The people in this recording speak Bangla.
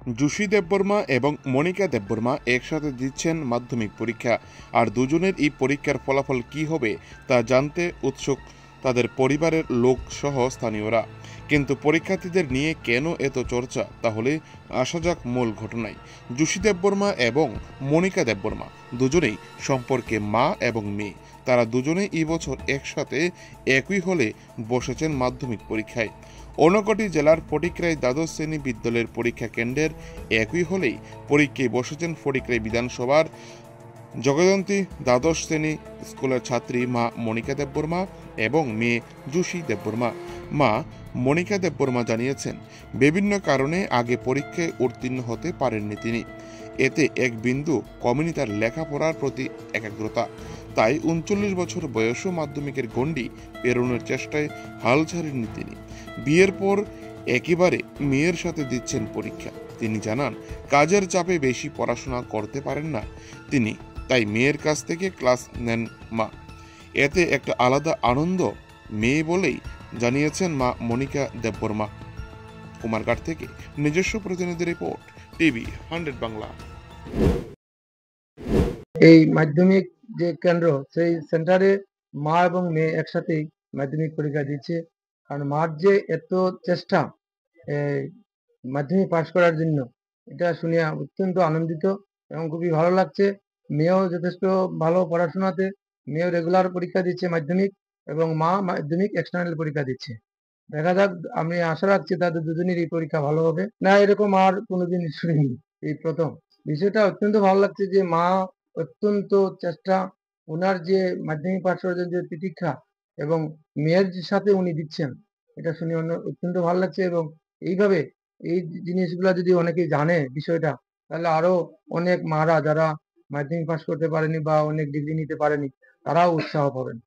জুসি দেববর্মা এবং মনিকা দেববর্মা একসাথে দিচ্ছেন মাধ্যমিক পরীক্ষা। আর দুজনের এই পরীক্ষার ফলাফল কি হবে তা জানতে উৎসুক তাদের পরিবারের লোক সহ স্থানীয়রা। কিন্তু পরীক্ষার্থীদের নিয়ে কেন এত চর্চা, তাহলে আসা যাক মূল ঘটনায়। জুসি দেববর্মা এবং মনিকা দেববর্মা দুজনেই সম্পর্কে মা এবং মেয়ে। তারা দুজনেই এই বছর একসাথে একই হলে বসেছেন মাধ্যমিক পরীক্ষায়। ঊনকোটি জেলার ফটিকরাই দ্বাদশ শ্রেণী বিদ্যালয়ের পরীক্ষা কেন্দ্রের একই হলেই পরীক্ষায় বসেছেন ফটিকরাই বিধানসভার জগদন্তী দ্বাদশ শ্রেণী স্কুলের ছাত্রী মা মনিকা দেববর্মা এবং মেয়ে জুসি দেববর্মা। মা মনিকা দেববর্মা জানিয়েছেন, বিভিন্ন কারণে আগে পরীক্ষায় উত্তীর্ণ হতে পারেননি তিনি। এতে এক বিন্দু কমেনি তার লেখাপড়ার প্রতি একাগ্রতা। তাই ৩৯ বছর বয়সও মাধ্যমিকের গণ্ডি পেরোনোর চেষ্টায় হাল ছাড়েননি তিনি। বিয়ের পর একেবারে মেয়ের সাথে দিচ্ছেন পরীক্ষা। তিনি জানান, কাজের চাপে বেশি পড়াশোনা করতে পারেন না তিনি, তাই মেয়ের কাছ থেকে ক্লাস নেন মা। এতে একটা আলাদা আনন্দ মেয়ে বলেই জানিয়েছেন মা মনিকা দেববর্মা। কুমারঘাট থেকে নিজস্ব প্রতিনিধি রিপোর্ট, টিভি 100 বাংলা। এই মাধ্যমিক যে কেন্দ্র, সেই সেন্টারে মা এবং মেয়ে একসাথেই মাধ্যমিক পরীক্ষা দিচ্ছে। কারণ মার যে এত চেষ্টা মাধ্যমিক পাশ করার জন্য, এটা শুনে অত্যন্ত আনন্দিত এবং খুবই ভালো লাগছে। মেয়েও যথেষ্ট ভালো পড়াশোনাতে, মেয়েও রেগুলার পরীক্ষা দিচ্ছে মাধ্যমিক, এবং মা মাধ্যমিক এক্সটার্নাল পরীক্ষা দিচ্ছে। দেখা যাক, আমি আশা রাখছি তাদের দুজনের এই পরীক্ষা ভালো হবে। না, এরকম আর কোনোদিন শুনিনি, এই প্রথম। বিষয়টা অত্যন্ত ভালো লাগছে যে মা অত্যন্ত চেষ্টা, ওনার যে মাধ্যমিক পাশ করার যে প্রতীক্ষা এবং মেয়ের সাথে উনি দিচ্ছেন, এটা শুনে অত্যন্ত ভালো লাগছে। এবং এইভাবে এই জিনিসগুলা যদি অনেকে জানে বিষয়টা, তাহলে আরো অনেক মারা যারা মাধ্যমিক পাশ করতে পারেনি বা অনেক ডিগ্রি নিতে পারেনি, তারাও উৎসাহ পাবেন।